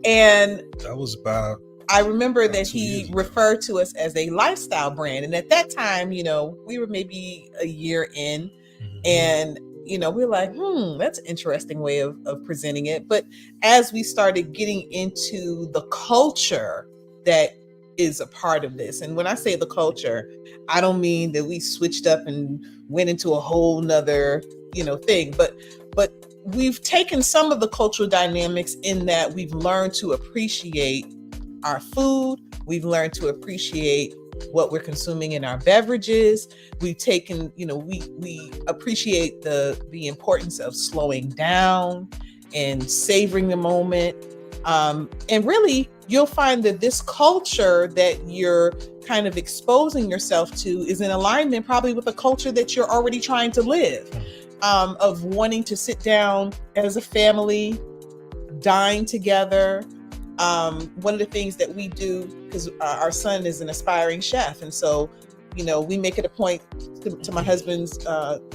And that was about, I remember that he referred to us as a lifestyle brand. And at that time, you know, we were maybe a year in, and you know, we're like, that's an interesting way of presenting it. But as we started getting into the culture that is a part of this, and when I say the culture, I don't mean that we switched up and went into a whole nother, you know, thing, but we've taken some of the cultural dynamics in that we've learned to appreciate our food. We've learned to appreciate what we're consuming in our beverages. We've taken, you know, we appreciate the importance of slowing down and savoring the moment. And really, you'll find that this culture that you're kind of exposing yourself to is in alignment probably with a culture that you're already trying to live, of wanting to sit down as a family, dine together. One of the things that we do, because our son is an aspiring chef, and so, you know, we make it a point to my husband's,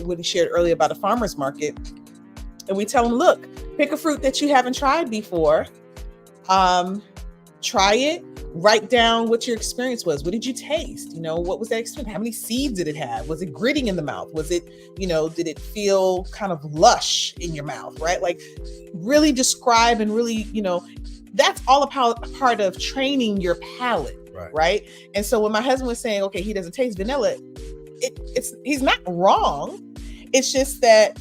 what he shared earlier about a farmer's market, and we tell him, look, pick a fruit that you haven't tried before, try it, write down what your experience was. What did you taste? You know, what was that experience? How many seeds did it have? Was it gritting in the mouth? Was it, you know, did it feel kind of lush in your mouth, right? Like, really describe and really, you know, that's all a part of training your palate, right? And so when my husband was saying, okay, he doesn't taste vanilla, he's not wrong. It's just that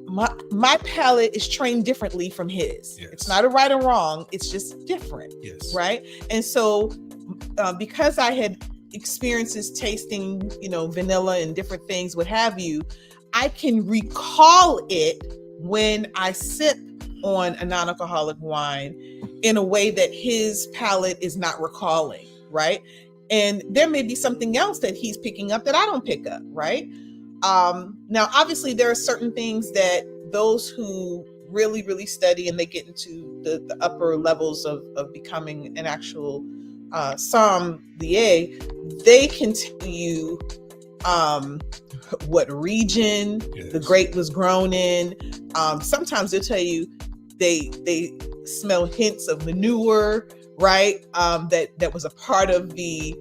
my palate is trained differently from his. Yes. It's not a right or wrong. It's just different, right? And so because I had experiences tasting, you know, vanilla and different things, what have you, I can recall it when I sip on a non-alcoholic wine in a way that his palate is not recalling, right? And there may be something else that he's picking up that I don't pick up, right? Now, obviously, there are certain things that those who really, really study and they get into the upper levels of becoming an actual sommelier, they can tell you what region the grape was grown in. Sometimes they'll tell you they smell hints of manure, right? That was a part of the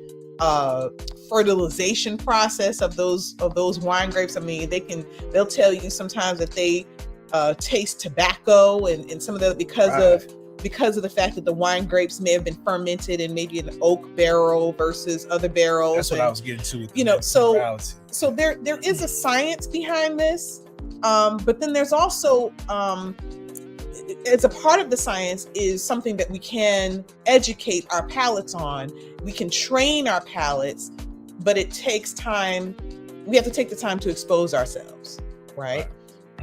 fertilization process of those wine grapes. I mean, they'll tell you sometimes that they taste tobacco and some of that because of the fact that the wine grapes may have been fermented in maybe an oak barrel versus other barrels. That's what I was getting to. You know, so there is a science behind this, but then there's also as a part of the science is something that we can educate our palates on. We can train our palates, but it takes time. We have to take the time to expose ourselves, right?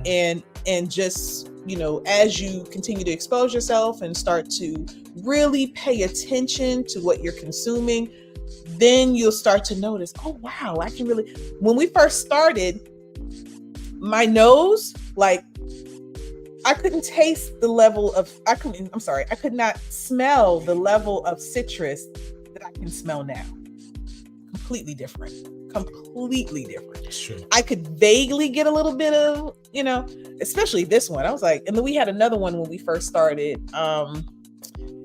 And just, you know, as you continue to expose yourself and start to really pay attention to what you're consuming, then you'll start to notice, oh, wow, I can really, when we first started, my nose, like, I couldn't taste the level of, I could not smell the level of citrus that I can smell now. Completely different. Sure. I could vaguely get a little bit of, you know, especially this one. I was like, and then we had another one when we first started.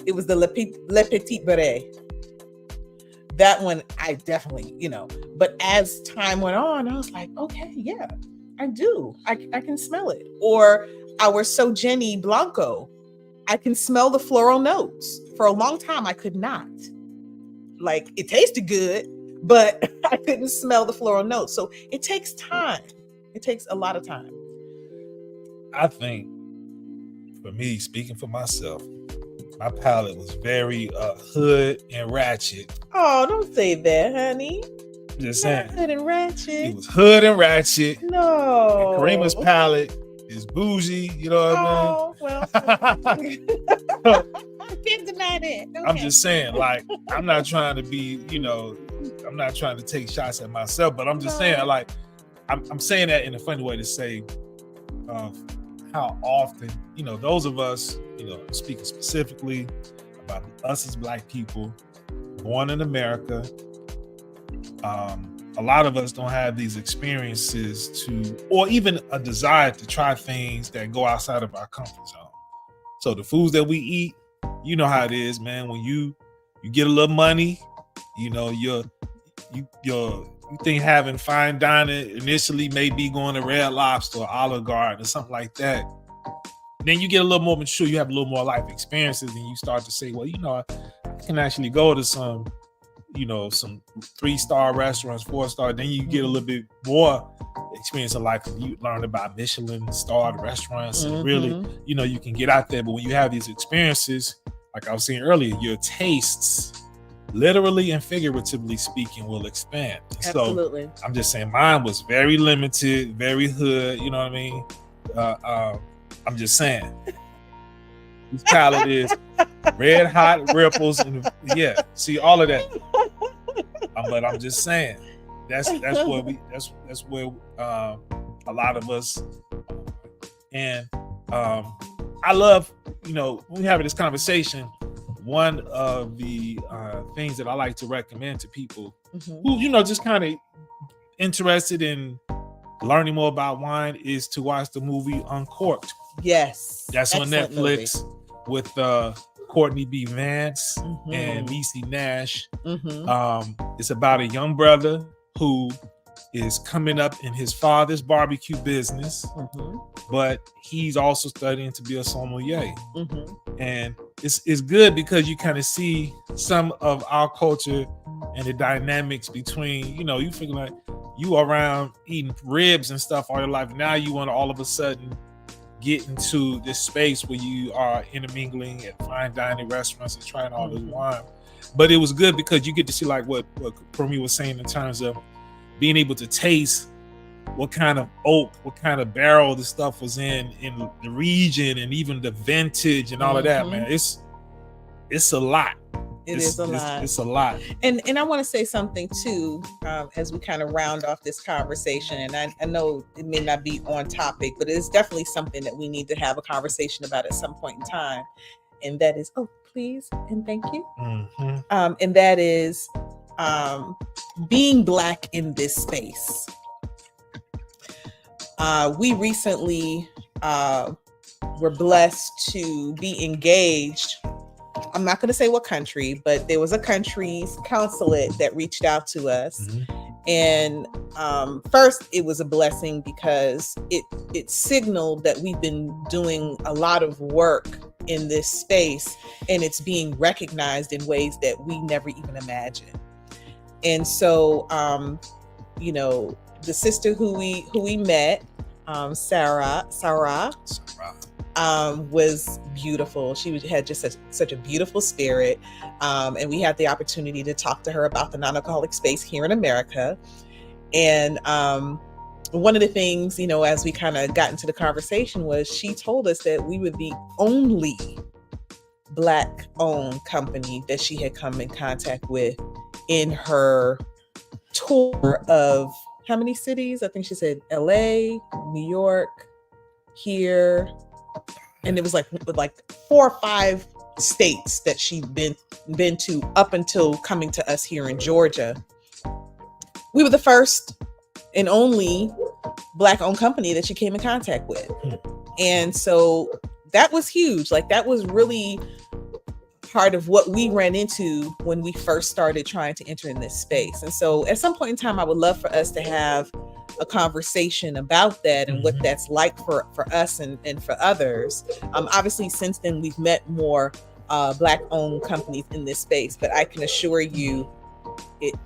It was the Le Petit Beret. That one, I definitely, you know, but as time went on, I was like, okay, yeah, I do. I can smell it. Or our So Jenny Blanco, I can smell the floral notes. For a long time, I could not. Like, it tasted good, but I couldn't smell the floral notes. So it takes time. It takes a lot of time. I think, for me, speaking for myself, my palate was very hood and ratchet. Oh, don't say that, honey. Just saying. Hood and ratchet. It was hood and ratchet. No. And Karima's palate is bougie, you know what I mean? Oh, well. deny that. Okay. I'm just saying, like, I'm not trying to be, I'm not trying to take shots at myself, but I'm just saying, like, I'm saying that in a funny way to say how often, those of us, speaking specifically about us as Black people, born in America, a lot of us don't have these experiences or even a desire to try things that go outside of our comfort zone. So the foods that we eat, you know how it is, man. When you get a little money, you think having fine dining initially may be going to Red Lobster or Olive Garden or something like that. Then you get a little more mature, you have a little more life experiences, and you start to say, well, I can actually go to some 3-star restaurants, 4-star. Then you get a little bit more experience of life. You learn about Michelin-starred restaurants, and really, you can get out there. But when you have these experiences, like I was saying earlier, your tastes, literally and figuratively speaking, will expand. Absolutely. So I'm just saying mine was very limited, very hood, you know what I mean? I'm just saying. This palate is red hot ripples and see all of that. But I'm just saying that's where a lot of us and I love, when we having this conversation, one of the things that I like to recommend to people who, just kind of interested in learning more about wine is to watch the movie Uncorked. Yes. That's on Netflix movie. With Courtney B. Vance and Niecy Nash. It's about a young brother who is coming up in his father's barbecue business, but he's also studying to be a sommelier. And it's good because you kind of see some of our culture and the dynamics between, you figure like you around eating ribs and stuff all your life. Now you want to all of a sudden get into this space where you are intermingling at fine dining restaurants and trying all this wine. But it was good because you get to see like what Cromie was saying in terms of being able to taste what kind of oak, what kind of barrel the stuff was in the region, and even the vintage and all of that, man. It's a lot. It's a lot. And I want to say something too, as we kind of round off this conversation. And I know it may not be on topic, but it's definitely something that we need to have a conversation about at some point in time. And that is, please and thank you. And that is being Black in this space. We recently were blessed to be engaged. I'm not going to say what country, but there was a country's consulate that reached out to us. And first, it was a blessing because it signaled that we've been doing a lot of work in this space, and it's being recognized in ways that we never even imagined. And so, the sister who we met, Sarah, was beautiful. She had just such a beautiful spirit. And we had the opportunity to talk to her about the non-alcoholic space here in America. And one of the things, as we kind of got into the conversation was she told us that we were the only Black-owned company that she had come in contact with in her tour of how many cities? I think she said LA, New York, here. And it was like 4 or 5 states that she'd been to up until coming to us here in Georgia. We were the first and only Black-owned company that she came in contact with. And so that was huge. Like, that was really part of what we ran into when we first started trying to enter in this space. And so at some point in time, I would love for us to have a conversation about that and what that's like for us and for others. Obviously, since then, we've met more Black-owned companies in this space, but I can assure you,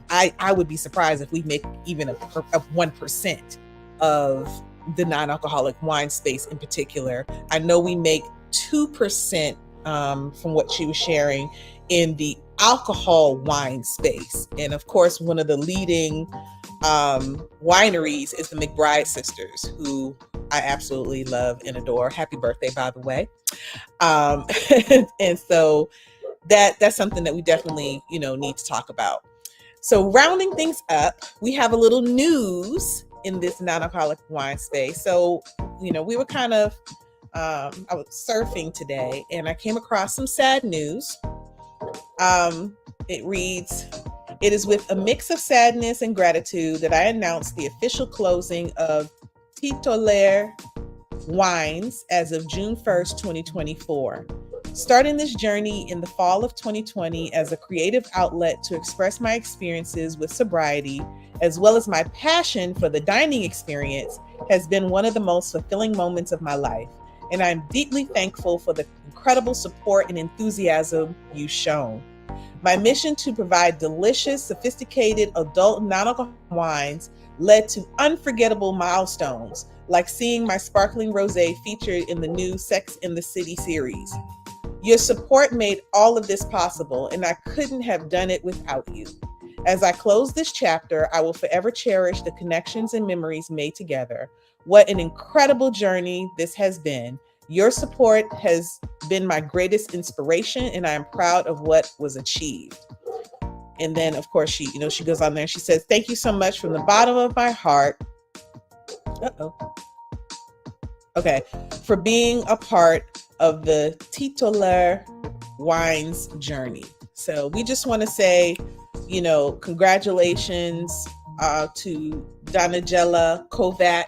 I would be surprised if we make even a 1% of the non-alcoholic wine space in particular. I know we make 2% from what she was sharing in the alcohol wine space. And of course, one of the leading wineries is the McBride sisters, who I absolutely love and adore. Happy birthday, by the way. And so that's something that we definitely, need to talk about. So rounding things up, we have a little news in this non-alcoholic wine space. So, we were kind of, I was surfing today and I came across some sad news. It reads, "It is with a mix of sadness and gratitude that I announce the official closing of TAUTILA Wines as of June 1st, 2024. Starting this journey in the fall of 2020 as a creative outlet to express my experiences with sobriety, as well as my passion for the dining experience, has been one of the most fulfilling moments of my life. And I'm deeply thankful for the incredible support and enthusiasm you've shown. My mission to provide delicious, sophisticated adult non-alcoholic wines led to unforgettable milestones, like seeing my sparkling rosé featured in the new Sex and the City series. Your support made all of this possible, and I couldn't have done it without you. As I close this chapter, I will forever cherish the connections and memories made together. What an incredible journey this has been. Your support has been my greatest inspiration, and I am proud of what was achieved." And then, of course, she goes on there and she says, "Thank you so much from the bottom of my heart." Okay. "For being a part of the TAUTILA Wines journey." So we just want to say, congratulations to Donagella Kovac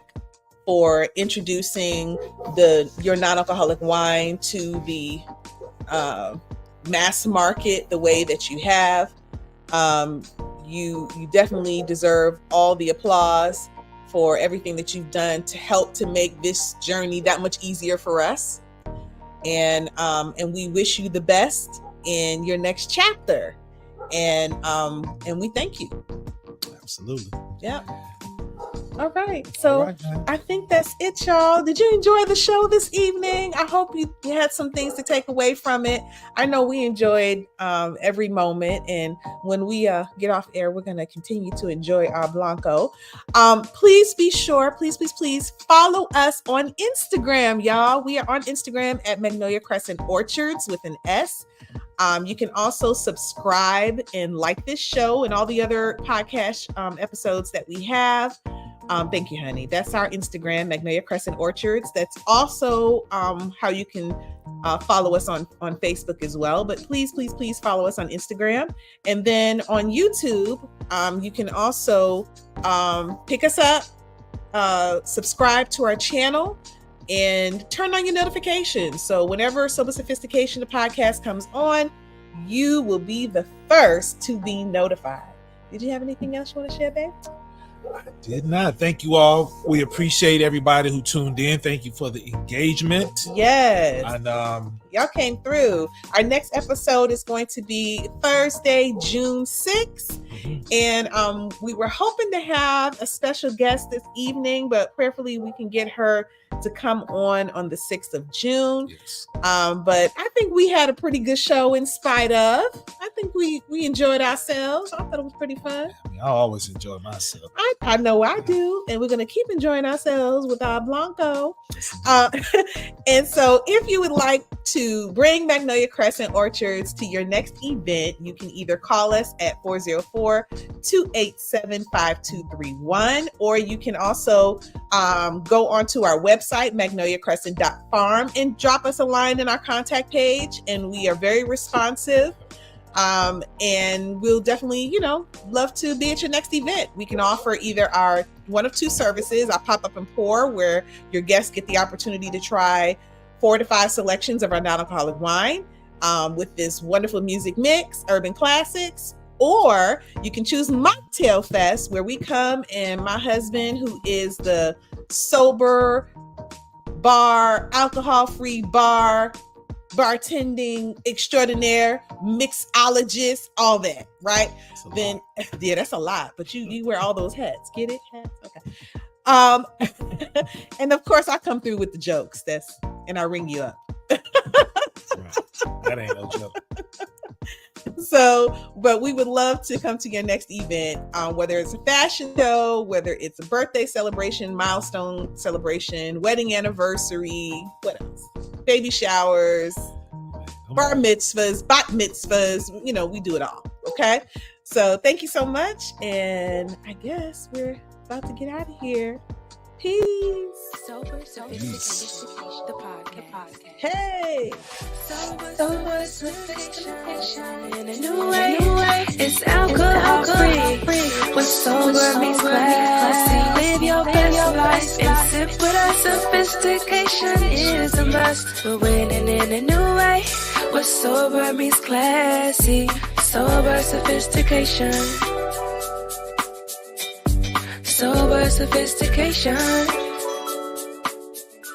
for introducing your non-alcoholic wine to the mass market the way that you have. You definitely deserve all the applause for everything that you've done to help to make this journey that much easier for us. And we wish you the best in your next chapter. And we thank you. Absolutely. Yeah. All right. So All right, I think that's it, y'all. Did you enjoy the show this evening? I hope you had some things to take away from it. I know we enjoyed every moment. And when we get off air, we're going to continue to enjoy our Blanco. Please be sure, please follow us on Instagram, y'all. We are on Instagram at Magnolia Crescent Orchards with an S. You can also subscribe and like this show and all the other podcast episodes that we have. Thank you, honey. That's our Instagram, Magnolia Crescent Orchards. That's also how you can follow us on Facebook as well. But please follow us on Instagram. And then on YouTube, you can also pick us up, subscribe to our channel, and turn on your notifications. So whenever Sober Sophistication, the podcast, comes on, you will be the first to be notified. Did you have anything else you want to share, babe? I did not. Thank you all. We appreciate everybody who tuned in. Thank you for the engagement. Yes. And y'all came through. Our next episode is going to be Thursday, June 6th. And we were hoping to have a special guest this evening, but prayerfully we can get her to come on the 6th of June. yes. But I think we had a pretty good show in spite of. I think we enjoyed ourselves. I thought it was pretty fun. I always enjoy myself. I know I do. And we're going to keep enjoying ourselves with our Blanco. And so if you would like to bring Magnolia Crescent Orchards to your next event, you can either call us at 404-287-5231, or you can also go onto our website, magnoliacrescent.farm, and drop us a line in our contact page. And we are very responsive. And we'll definitely, love to be at your next event. We can offer either our one of two services, our pop up and pour, where your guests get the opportunity to try 4 to 5 selections of our non-alcoholic wine with this wonderful music mix, urban classics. Or you can choose Mocktail Fest, where we come and my husband, who is the sober bar, alcohol free bar, bartending extraordinaire, mixologist, all that, right? Then yeah, that's a lot, but you wear all those hats. Get it? Hats? Okay. And of course I come through with the jokes. And I ring you up. Right. That ain't no joke. So, but we would love to come to your next event, whether it's a fashion show, whether it's a birthday celebration, milestone celebration, wedding anniversary, what else? Baby showers. bar mitzvahs, bat mitzvahs, we do it all. Okay. So thank you so much. And I guess we're about to get out of here. Peace. Sober Sophistication, the podcast. Hey. Sober Sophistication in a new way. It's alcohol free. With sober meets classy. Live your best life and sip without sophistication is a must. We're winning in a new way. With sober meets classy. Sober Sophistication. Sober Sophistication.